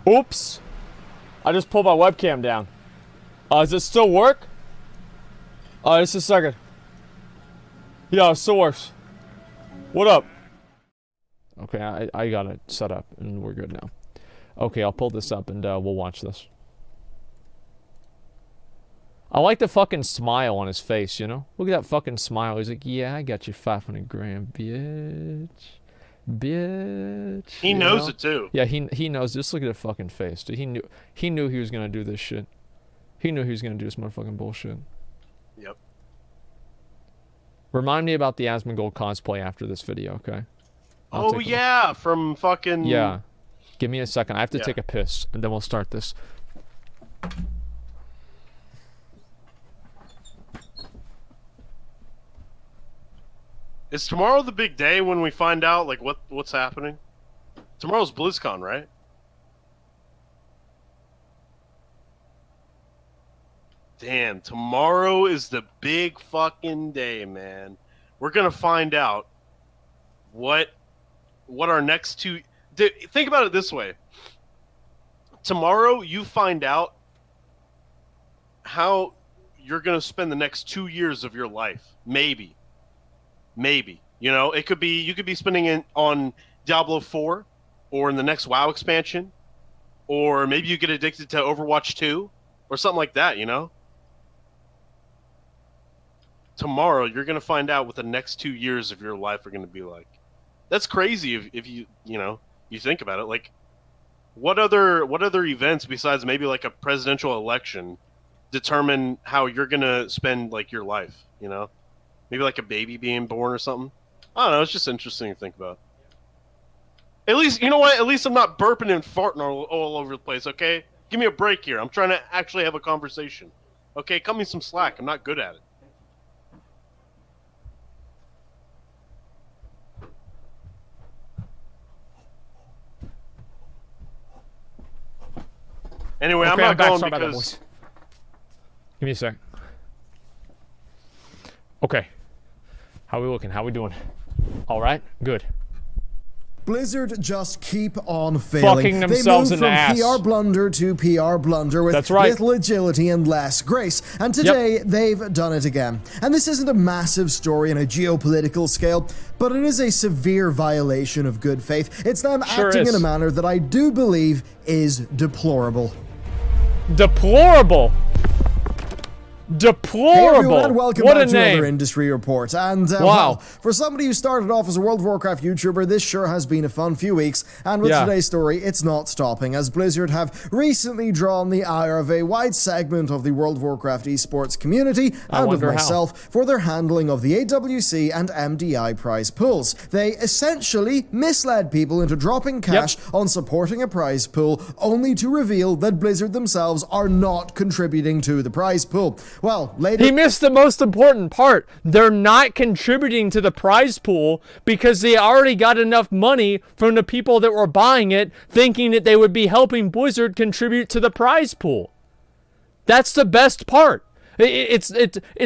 Oops. I just pulled my webcam down. Does it still work? Just a second. Yeah, it still works. What up? Okay, I got it set up and we're good now. Okay, I'll pull this up and we'll watch this. I like the fucking smile on his face, you know? Look at that fucking smile. He's like, yeah, I got you 500 grand, bitch. Bitch. He knows it too. Yeah, he knows. Just look at the fucking face, dude. He knew he was gonna do this shit. He knew he was gonna do this motherfucking bullshit. Yep. Remind me about the Asmongold cosplay after this video, okay? Oh yeah, from fucking... Yeah. Give me a second. I have to take a piss, and then we'll start this. Is tomorrow the big day when we find out, like, what's happening? Tomorrow's BlizzCon, right? Damn, tomorrow is the big fucking day, man. We're gonna find out what our next two... Think about it this way. Tomorrow, you find out how you're gonna spend the next 2 years of your life. Maybe. You know, it could be, you could be spending it on Diablo 4 or in the next WoW expansion, or maybe you get addicted to Overwatch 2 or something like that, you know? Tomorrow, you're going to find out what the next 2 years of your life are going to be like. That's crazy if you know, you think about it. Like, what other events besides maybe like a presidential election determine how you're going to spend like your life, you know? Maybe like a baby being born or something. I don't know. It's just interesting to think about. At least, you know what? At least I'm not burping and farting all over the place, okay? Give me a break here. I'm trying to actually have a conversation. Okay, cut me some slack. I'm not good at it. Anyway, okay, I'm not going Sorry because... about that, boys. Give me a sec. Okay. How we looking? How we doing? All right? Good. Blizzard just keep on failing. Fucking themselves in the ass. They move from PR blunder to PR blunder with That's right. little agility and less grace. And today, they've done it again. And this isn't a massive story on a geopolitical scale, but it is a severe violation of good faith. It's them acting in a manner that I do believe is deplorable. Deplorable? Deplorable. Hey everyone, and welcome what back a to name. another industry report. And wow, well, for somebody who started off as a World of Warcraft YouTuber, this sure has been a fun few weeks. And with today's story, it's not stopping, as Blizzard have recently drawn the ire of a wide segment of the World of Warcraft esports community and of myself for their handling of the AWC and MDI prize pools. They essentially misled people into dropping cash on supporting a prize pool, only to reveal that Blizzard themselves are not contributing to the prize pool. Well, later... He missed the most important part. They're not contributing to the prize pool because they already got enough money from the people that were buying it, thinking that they would be helping Blizzard contribute to the prize pool. That's the best part. It's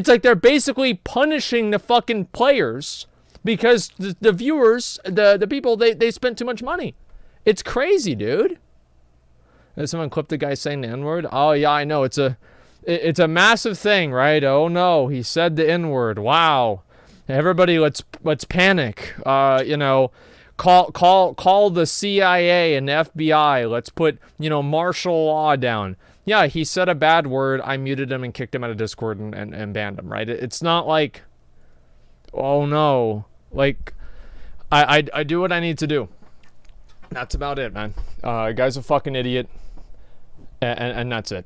like they're basically punishing the fucking players because the viewers, the people, they spent too much money. It's crazy, dude. Did someone clip the guy saying the N-word? Oh yeah, I know. It's a massive thing, right? Oh no, he said the N-word. Wow. Everybody, let's panic. You know, call the CIA and the FBI. Let's put, you know, martial law down. Yeah, he said a bad word. I muted him and kicked him out of Discord and banned him, right? It's not like, oh no. Like, I do what I need to do. That's about it, man. Guy's a fucking idiot. And that's it.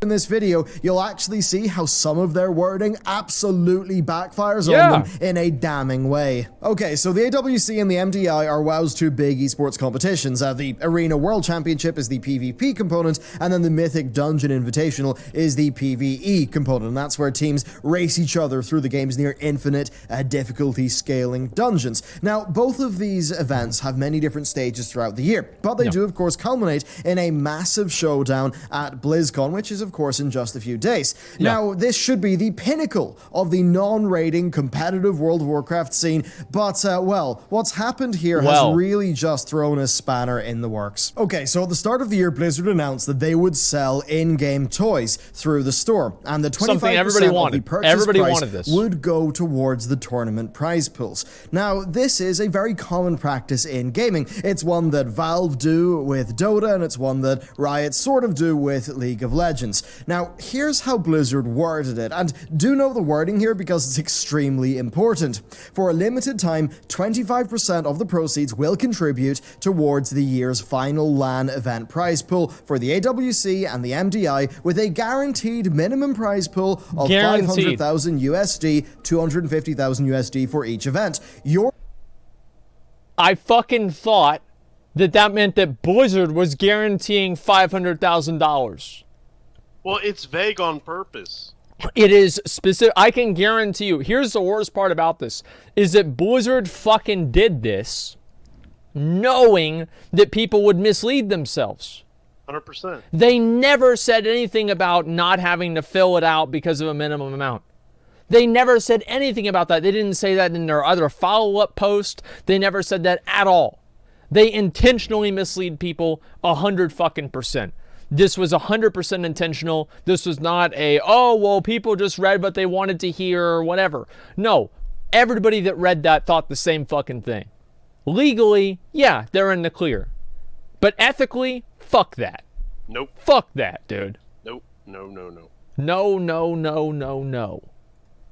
In this video, you'll actually see how some of their wording absolutely backfires on them in a damning way. Okay, so the AWC and the MDI are WoW's two big esports competitions. The Arena World Championship is the PvP component, and then the Mythic Dungeon Invitational is the PvE component, and that's where teams race each other through the game's near infinite difficulty scaling dungeons. Now, both of these events have many different stages throughout the year, but they do, of course, culminate in a massive showdown at BlizzCon, which is, of course, in just a few days. Now, this should be the pinnacle of the non-rating competitive World of Warcraft scene, but, well, what's happened here has really just thrown a spanner in the works. Okay, so at the start of the year, Blizzard announced that they would sell in-game toys through the store, and the 25% of the purchase price would go towards the tournament prize pools. Now, this is a very common practice in gaming. It's one that Valve do with Dota, and it's one that Riot sort of do with League of Legends. Now, here's how Blizzard worded it, and do know the wording here because it's extremely important. For a limited time, 25% of the proceeds will contribute towards the year's final LAN event prize pool for the AWC and the MDI, with a guaranteed minimum prize pool of 500,000 USD, 250,000 USD for each event. I fucking thought that meant that Blizzard was guaranteeing $500,000. Well, it's vague on purpose. It is specific. I can guarantee you, here's the worst part about this, is that Blizzard fucking did this knowing that people would mislead themselves. 100%. They never said anything about not having to fill it out because of a minimum amount. They never said anything about that. They didn't say that in their other follow-up post. They never said that at all. They intentionally mislead people 100%. This was 100% intentional. This was not a, oh, well, people just read what they wanted to hear or whatever. No, everybody that read that thought the same fucking thing. Legally, yeah, they're in the clear. But ethically, fuck that. Nope. Fuck that, dude. Nope. No. No.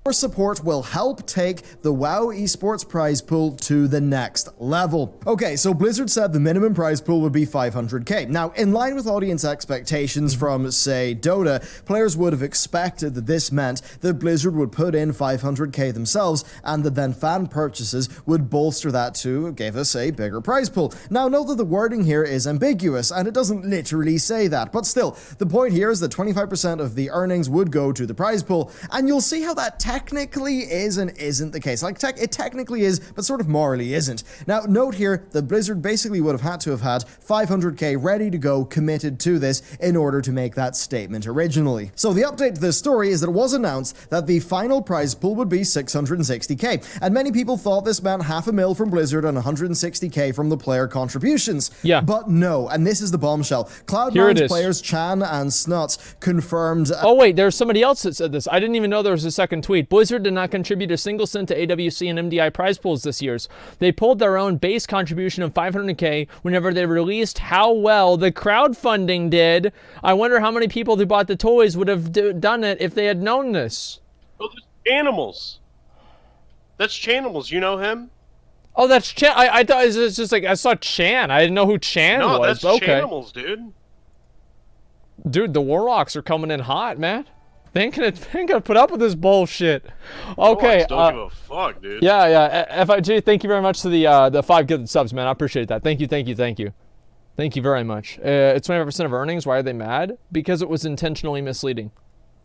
Your support will help take the WoW esports prize pool to the next level. Okay, so Blizzard said the minimum prize pool would be 500k. Now, in line with audience expectations from, say, Dota, players would have expected that this meant that Blizzard would put in 500k themselves, and that then fan purchases would bolster that to give us a bigger prize pool. Now, note that the wording here is ambiguous, and it doesn't literally say that, but still, the point here is that 25% of the earnings would go to the prize pool, and you'll see how that technically is and isn't the case. Like, it technically is, but sort of morally isn't. Now, note here that Blizzard basically would have had 500k ready to go, committed to this, in order to make that statement originally. So the update to this story is that it was announced that the final prize pool would be 660k, and many people thought this meant $500,000 from Blizzard and 160k from the player contributions. Yeah. But no, and this is the bombshell. Cloud9's players Chan and Snuts confirmed... Oh wait, there's somebody else that said this. I didn't even know there was a second tweet. Blizzard did not contribute a single cent to AWC and MDI prize pools this year. They pulled their own base contribution of 500k whenever they released how well the crowdfunding did. I wonder how many people who bought the toys would have done it if they had known this. Oh, there's Chanimals. That's Chanimals. You know him? Oh, that's Chan. I thought it was just like, I saw Chan. I didn't know who Chan was. No, that's Chanimals, dude. Dude, the Warlocks are coming in hot, man. They ain't gonna put up with this bullshit. Okay. Don't give a fuck, dude. Yeah. FIG, thank you very much to the 5 gifted subs, man. I appreciate that. Thank you. Thank you very much. It's 25% of earnings. Why are they mad? Because it was intentionally misleading.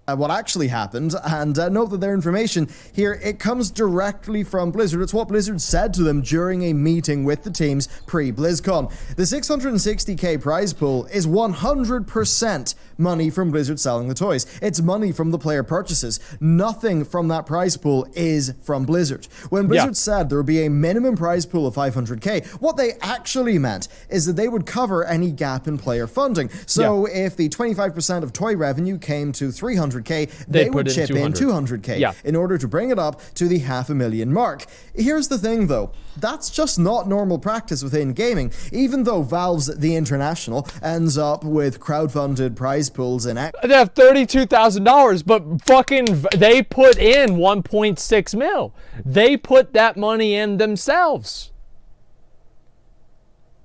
What actually happened, and note that their information here, it comes directly from Blizzard. It's what Blizzard said to them during a meeting with the teams pre-BlizzCon. The 660k prize pool is 100% money from Blizzard selling the toys. It's money from the player purchases. Nothing from that prize pool is from Blizzard. When Blizzard said there would be a minimum prize pool of 500k, what they actually meant is that they would cover any gap in player funding. So if the 25% of toy revenue came to 300k, they would chip in 200k in order to bring it up to the $500,000 mark. Here's the thing though, that's just not normal practice within gaming. Even though Valve's The International ends up with crowdfunded prize pools in they have $32,000, but fucking they put in 1.6 mil. They put that money in themselves.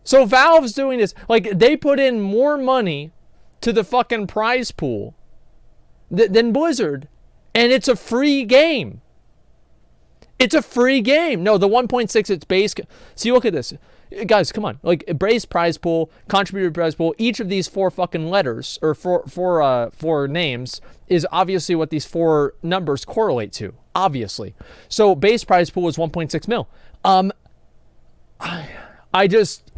So Valve's doing this, like, they put in more money to the fucking prize pool than Blizzard, and it's a free game. It's a free game. No, the 1.6, it's base. See, look at this. Guys, come on. Like, base prize pool, contributed prize pool, each of these 4 fucking letters, or four names, is obviously what these 4 numbers correlate to. Obviously. So, base prize pool is 1.6 mil. I just...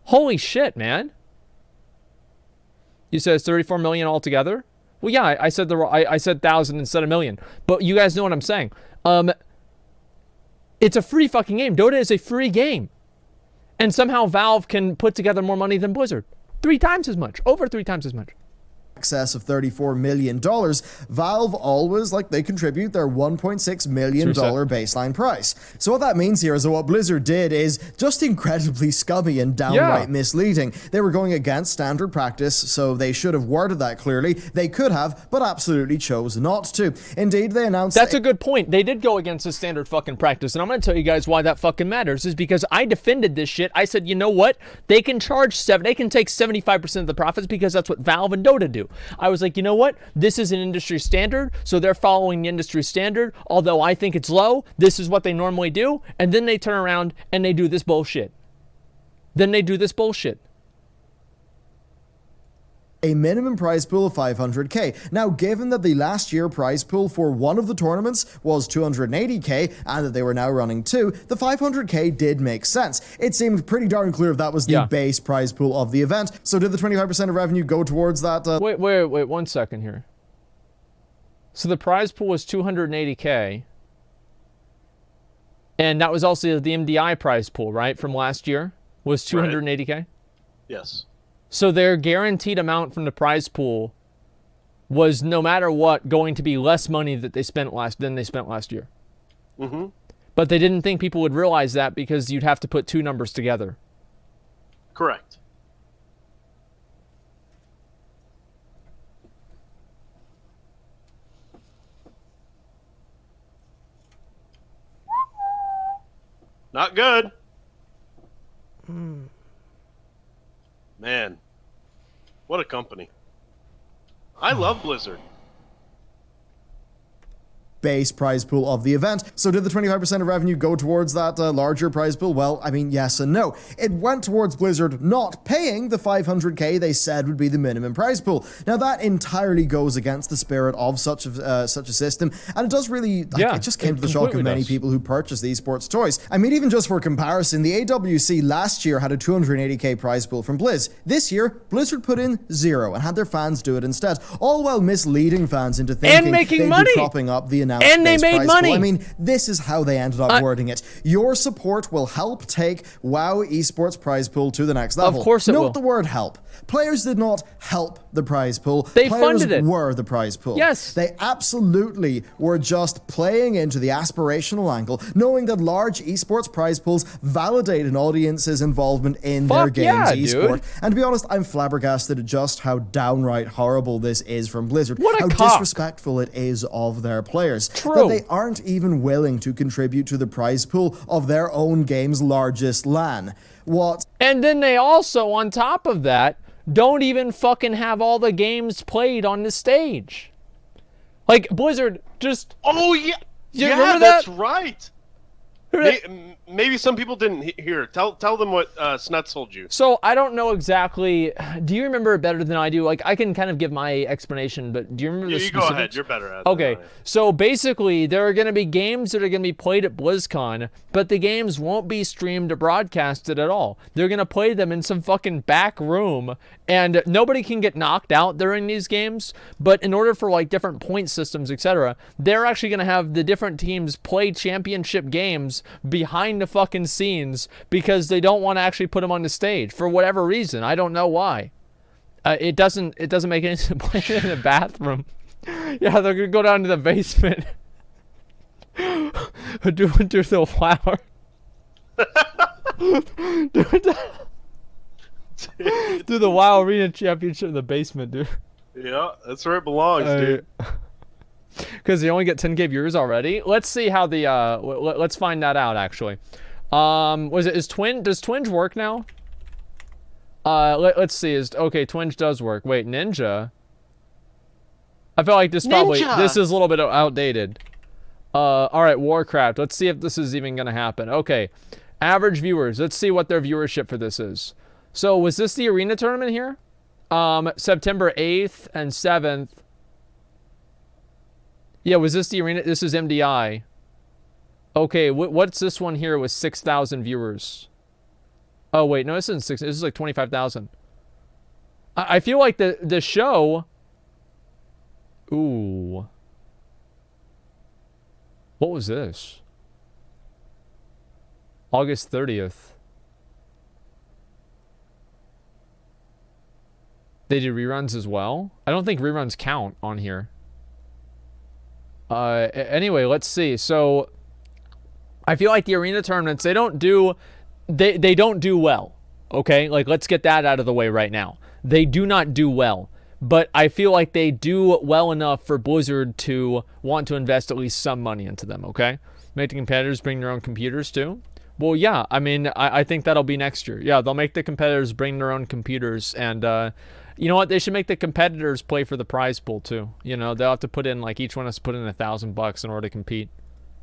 Holy shit, man. You said it's 34 million altogether? Well, yeah, I said I said 1,000 instead of million. But you guys know what I'm saying. It's a free fucking game. Dota is a free game. And somehow Valve can put together more money than Blizzard. 3 times as much. Over 3 times as much. Excess of $34 million, Valve always, like, they contribute their $1.6 million baseline price. So what that means here is that what Blizzard did is just incredibly scummy and downright misleading. They were going against standard practice, so they should have worded that clearly. They could have, but absolutely chose not to. Indeed, they announced... That's a good point. They did go against the standard fucking practice, and I'm going to tell you guys why that fucking matters, is because I defended this shit. I said, you know what? They can charge they can take 75% of the profits because that's what Valve and Dota do. I was like, you know what? This is an industry standard, so they're following the industry standard. Although I think it's low, this is what they normally do. And then they turn around and they do this bullshit. A minimum prize pool of 500k. Now, given that the last year prize pool for one of the tournaments was 280k, and that they were now running 2, the 500k did make sense. It seemed pretty darn clear that was the base prize pool of the event. So did the 25% of revenue go towards that? Wait, 1 second here. So the prize pool was 280k. And that was also the MDI prize pool, right? From last year was 280k? Right. Yes. So their guaranteed amount from the prize pool was, no matter what, going to be less money that they spent than they spent last year. Mm-hmm. But they didn't think people would realize that because you'd have to put 2 numbers together. Correct. Not good. Man, what a company. I love Blizzard. Base prize pool of the event. So did the 25% of revenue go towards that larger prize pool? Well, I mean, yes and no. It went towards Blizzard not paying the 500k they said would be the minimum prize pool. Now that entirely goes against the spirit of such a system, and it does really, it just came to the shock of many people who purchase the esports toys. I mean, even just for comparison, the AWC last year had a 280k prize pool from Blizz. This year, Blizzard put in 0 and had their fans do it instead, all while misleading fans into thinking and making they'd money. be propping up the and they made money. Pool. I mean, this is how they ended up wording it. Your support will help take WoW esports prize pool to the next level. Of course it will. Note the word help. Players did not help the prize pool. They Players funded it. were the prize pool. Yes. They absolutely were just playing into the aspirational angle, knowing that large esports prize pools validate an audience's involvement in their game's esport. Dude. And to be honest, I'm flabbergasted at just how downright horrible this is from Blizzard. What a how cock. Disrespectful it is of their players. True. That they aren't even willing to contribute to the prize pool of their own game's largest LAN. What? And then they also, on top of that, don't even fucking have all the games played on the stage. Like, Blizzard just... Oh, yeah. You yeah, remember that's that? right. Maybe some people didn't hear. Tell them what Snuts told you. So, I don't know exactly... Do you remember it better than I do? Like, I can kind of give my explanation, but do you remember the specifics? You go ahead. You're better at it. Okay, so basically, there are going to be games that are going to be played at BlizzCon, but the games won't be streamed or broadcasted at all. They're going to play them in some fucking back room, and nobody can get knocked out during these games, but in order for, like, different point systems, etc., they're actually going to have the different teams play championship games behind the fucking scenes because they don't want to actually put them on the stage for whatever reason. I don't know why. It doesn't make any sense to play it in the bathroom. Yeah, they're gonna go down to the basement. do the flower. do the WoW Arena Championship in the basement, dude. Yeah, that's where it belongs, dude. Because they only get 10k viewers already. Let's see how the let's find that out actually. Does Twinge work now? Let's see. Okay, Twinge does work. Wait, Ninja. I feel like this is a little bit outdated. All right, Warcraft. Let's see if this is even gonna happen. Okay, average viewers. Let's see what their viewership for this is. So was this the arena tournament here? September 8th and 7th. Yeah, was this the arena? This is MDI. Okay, what's this one here with 6,000 viewers? Oh, wait, no, this isn't 6. This is like 25,000. I feel like the show. Ooh. What was this? August 30th. They did reruns as well? I don't think reruns count on here. Anyway, let's see. So, I feel like the arena tournaments, they don't do well. Okay? Like, let's get that out of the way right now. They do not do well. But I feel like they do well enough for Blizzard to want to invest at least some money into them, okay? Make the competitors bring their own computers too? Well, yeah. I mean, I think that'll be next year. Yeah, they'll make the competitors bring their own computers. And, you know what? They should make the competitors play for the prize pool too. You know, they'll have to put in, like, each one has to put in $1,000 in order to compete.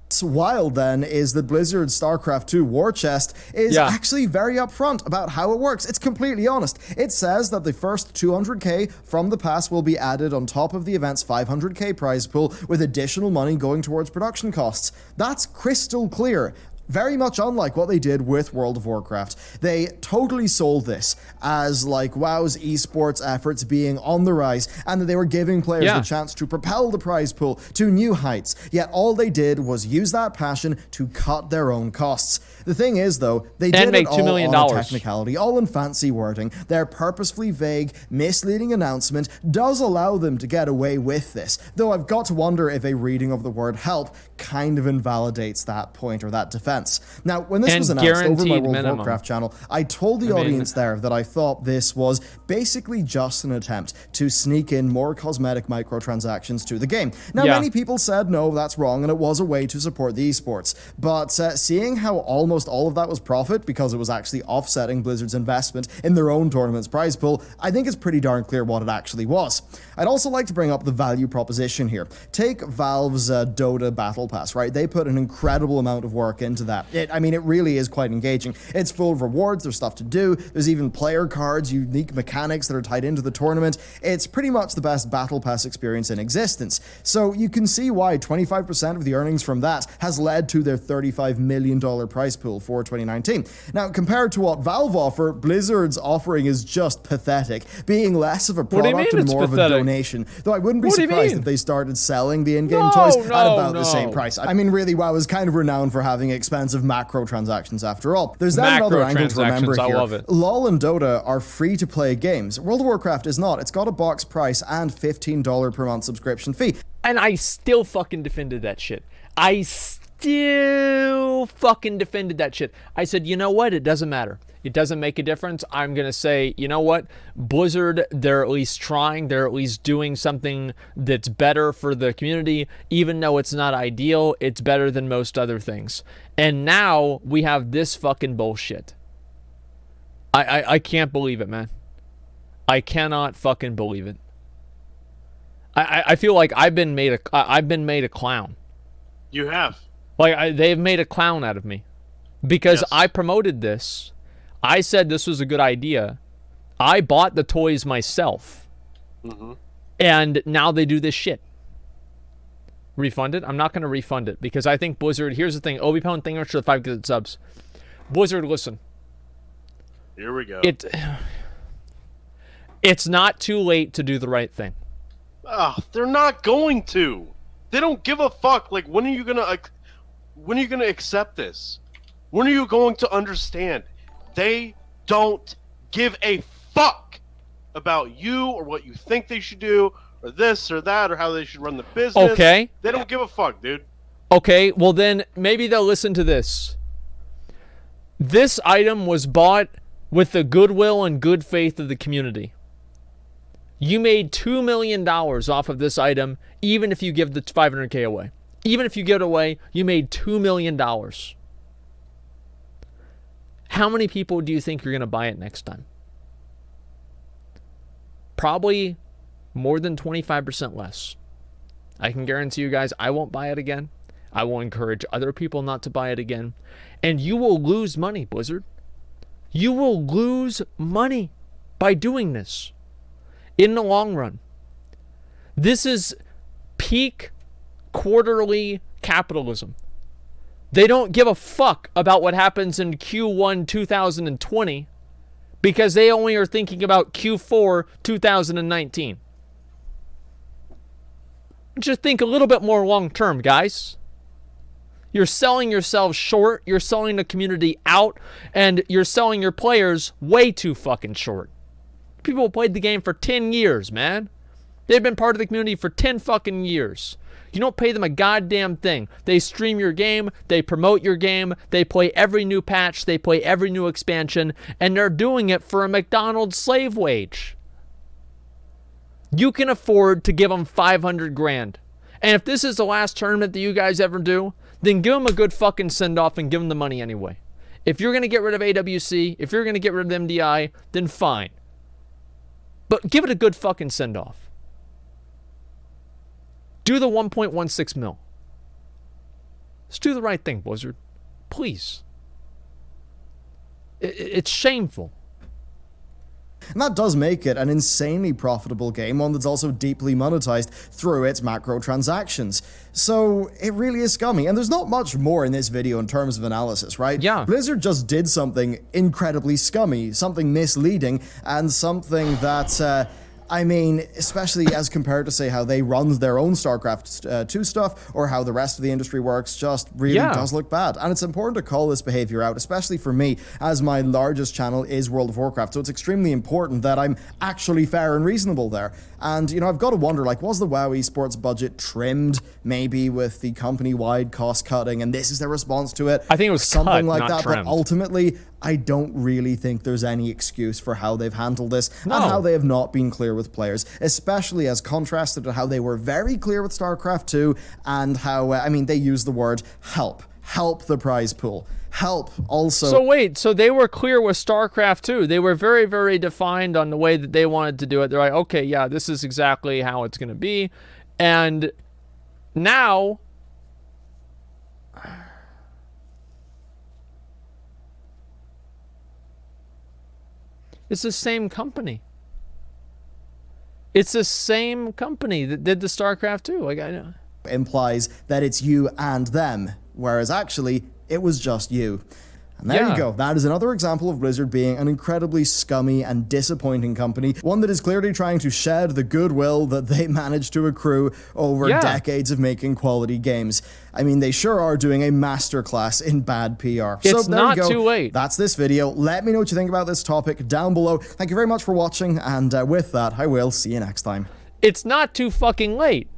What's wild then is that Blizzard's StarCraft 2 War Chest is actually very upfront about how it works. It's completely honest. It says that the first 200k from the pass will be added on top of the event's 500k prize pool, with additional money going towards production costs. That's crystal clear. Very much unlike what they did with World of Warcraft. They totally sold this as like WoW's esports efforts being on the rise, and that they were giving players the chance to propel the prize pool to new heights. Yet all they did was use that passion to cut their own costs. The thing is, though, they did it all on a technicality, all in fancy wording. Their purposefully vague, misleading announcement does allow them to get away with this, though I've got to wonder if a reading of the word help kind of invalidates that point or that defense. Now, when this was announced over my World of Warcraft channel, I told the audience there that I thought this was basically just an attempt to sneak in more cosmetic microtransactions to the game. Now, many people said, no, that's wrong, and it was a way to support the esports. But seeing how almost all of that was profit, because it was actually offsetting Blizzard's investment in their own tournament's prize pool, I think it's pretty darn clear what it actually was. I'd also like to bring up the value proposition here. Take Valve's Dota Battle Pass, right? They put an incredible amount of work into that. It really is quite engaging. It's full of rewards, there's stuff to do, there's even player cards, unique mechanics that are tied into the tournament. It's pretty much the best Battle Pass experience in existence. So you can see why 25% of the earnings from that has led to their $35 million prize pool for 2019. Now, compared to what Valve offer, Blizzard's offering is just pathetic, being less of a product and more of a donation. Though I wouldn't be surprised if they started selling the in-game toys at about the same price. I mean, really, WoW is kind of renowned for having expensive macro transactions after all. There's then another angle to remember here. LoL and Dota are free-to-play games. World of Warcraft is not. It's got a box price and $15 per month subscription fee. And I still fucking defended that shit. I still fucking defended that shit. I said, you know what? It doesn't matter. It doesn't make a difference. I'm going to say, you know what? Blizzard, they're at least trying. They're at least doing something that's better for the community. Even though it's not ideal, it's better than most other things. And now we have this fucking bullshit. I can't believe it, man. I cannot fucking believe it. I feel like I've been made a clown. You have. Like, they've made a clown out of me. Because I promoted this. I said this was a good idea. I bought the toys myself. Mm-hmm. And now they do this shit. Refund it? I'm not going to refund it. Because I think Blizzard... Here's the thing. Obi Pound, thank you for the 5 good subs. Blizzard, listen. Here we go. It's not too late to do the right thing. They're not going to. They don't give a fuck. Like, when are you gonna accept this? When are you going to understand? They don't give a fuck about you or what you think they should do or this or that or how they should run the business. Okay. They don't give a fuck, dude. Okay, well then maybe they'll listen to this. This item was bought with the goodwill and good faith of the community. You made $2 million off of this item, even if you give the 500k away. Even if you give it away, you made $2 million. How many people do you think you're going to buy it next time? Probably more than 25% less. I can guarantee you guys, I won't buy it again. I will encourage other people not to buy it again. And you will lose money, Blizzard. You will lose money by doing this in the long run. This is peak quarterly capitalism. They don't give a fuck about what happens in Q1 2020 because they only are thinking about Q4 2019. Just think a little bit more long term, guys. You're selling yourselves short, you're selling the community out, and you're selling your players way too fucking short. People played the game for 10 years, man. They've been part of the community for 10 fucking years. You don't pay them a goddamn thing. They stream your game, they promote your game, they play every new patch, they play every new expansion, and they're doing it for a McDonald's slave wage. You can afford to give them 500 grand. And if this is the last tournament that you guys ever do, then give them a good fucking send-off and give them the money anyway. If you're going to get rid of AWC, if you're going to get rid of MDI, then fine. But give it a good fucking send-off. Do the 1.16 mil. Let's do the right thing, Blizzard. Please. It's shameful. And that does make it an insanely profitable game, one that's also deeply monetized through its macro-transactions. So it really is scummy, and there's not much more in this video in terms of analysis, right? Yeah. Blizzard just did something incredibly scummy, something misleading, and something that... I mean, especially as compared to, say, how they run their own StarCraft 2 stuff, or how the rest of the industry works, just really does look bad. And it's important to call this behavior out, especially for me, as my largest channel is World of Warcraft. So it's extremely important that I'm actually fair and reasonable there. And, you know, I've got to wonder, like, was the WoW esports budget trimmed, maybe with the company-wide cost cutting, and this is their response to it? I think it was something cut, like not that. trimmed. But ultimately, I don't really think there's any excuse for how they've handled this No. and how they have not been clear with players, especially as contrasted to how they were very clear with StarCraft 2 and how, I mean, they used the word help. Help the prize pool. Help also. So wait, so they were clear with StarCraft 2. They were very, very defined on the way that they wanted to do it. They're like, okay, yeah, this is exactly how it's going to be. And now... it's the same company. It's the same company that did the StarCraft 2. Like, I know. Implies that it's you and them, whereas actually it was just you. And there you go. That is another example of Blizzard being an incredibly scummy and disappointing company, one that is clearly trying to shed the goodwill that they managed to accrue over decades of making quality games. I mean, they sure are doing a masterclass in bad PR. It's so there not you go. too late. That's this video. Let me know what you think about this topic down below. Thank you very much for watching, and with that, I will see you next time. It's not too fucking late.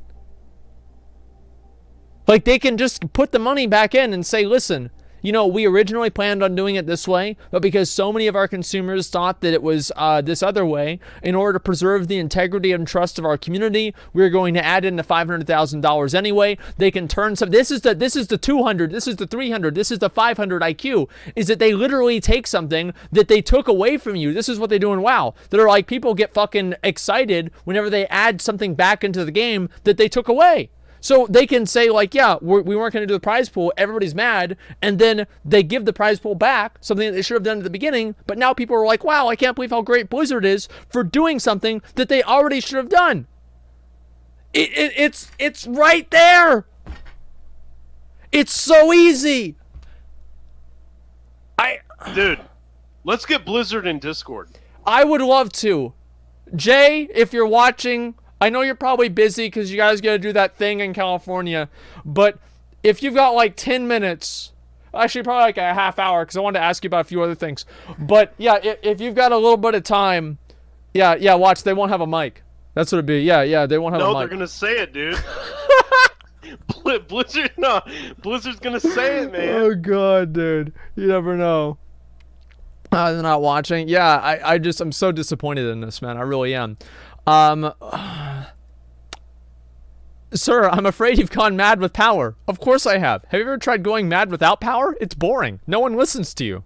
Like, they can just put the money back in and say, listen, you know, we originally planned on doing it this way, but because so many of our consumers thought that it was this other way, in order to preserve the integrity and trust of our community, we're going to add in the $500,000 anyway. They can turn some. This is the 200. This is the 300. This is the 500 IQ. Is that they literally take something that they took away from you. This is what they do in WoW. That are like, people get fucking excited whenever they add something back into the game that they took away. So they can say, like, yeah, we weren't going to do the prize pool, everybody's mad, and then they give the prize pool back, something that they should have done at the beginning, but now people are like, wow, I can't believe how great Blizzard is for doing something that they already should have done. It's right there. It's so easy. Dude, let's get Blizzard in Discord. I would love to. Jay, if you're watching... I know you're probably busy because you guys got to do that thing in California, but if you've got like 10 minutes, actually probably like a half hour, because I wanted to ask you about a few other things, but yeah, if you've got a little bit of time, yeah, watch, they won't have a mic. That's what it'd be. Yeah, they won't have a mic. No, they're going to say it, dude. Blizzard's going to say it, man. Oh, God, dude. You never know. They're not watching. Yeah, I'm so disappointed in this, man. I really am. Sir, I'm afraid you've gone mad with power. Of course I have. Have you ever tried going mad without power? It's boring. No one listens to you.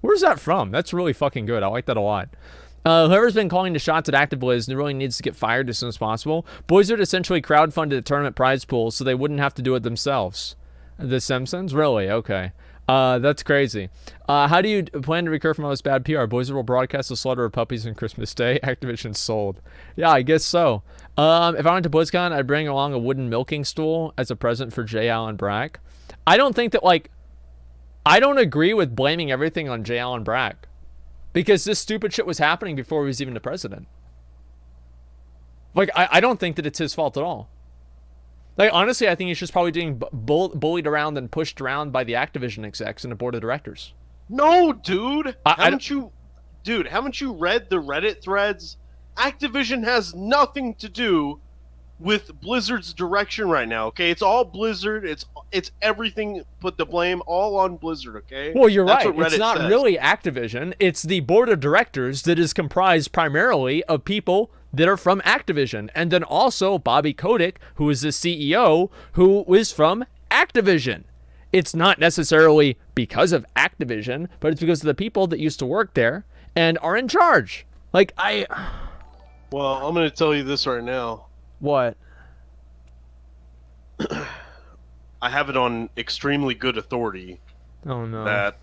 Where's that from? That's really fucking good. I like that a lot. Whoever's been calling the shots at ActiveBliz really needs to get fired as soon as possible. Blizzard essentially crowdfunded a tournament prize pool so they wouldn't have to do it themselves. The Simpsons? Really? Okay. That's crazy. How do you plan to recur from all this bad PR? Blizzard will broadcast the slaughter of puppies on Christmas Day. Activision sold. Yeah, I guess so. If I went to BlizzCon, I'd bring along a wooden milking stool as a present for J. Allen Brack. I don't think that, like... I don't agree with blaming everything on J. Allen Brack. Because this stupid shit was happening before he was even the president. Like, I don't think that it's his fault at all. Like, honestly, I think he's just probably being bullied around and pushed around by the Activision execs and the board of directors. No, dude. Haven't you read the Reddit threads? Activision has nothing to do with Blizzard's direction right now, okay? It's all Blizzard. It's everything. Put the blame all on Blizzard, okay? Well, you're That's right. what Reddit It's not says. really Activision. It's the board of directors that is comprised primarily of people that are from Activision. And then also Bobby Kotick, who is the CEO, who is from Activision. It's not necessarily because of Activision, but it's because of the people that used to work there and are in charge. Like, Well, I'm going to tell you this right now. What? I have it on extremely good authority Oh, no. that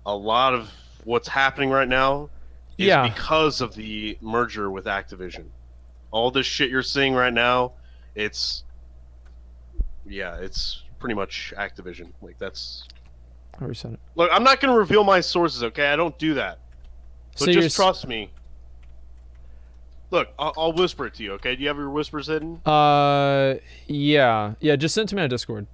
a lot of what's happening right now is because of the merger with Activision. All this shit you're seeing right now, it's pretty much Activision. Like, that's... I already said it. Look, I'm not going to reveal my sources, okay? I don't do that. But So just trust me. Look, I'll whisper it to you, okay? Do you have your whispers hidden? Yeah. Yeah, just send it to me on Discord.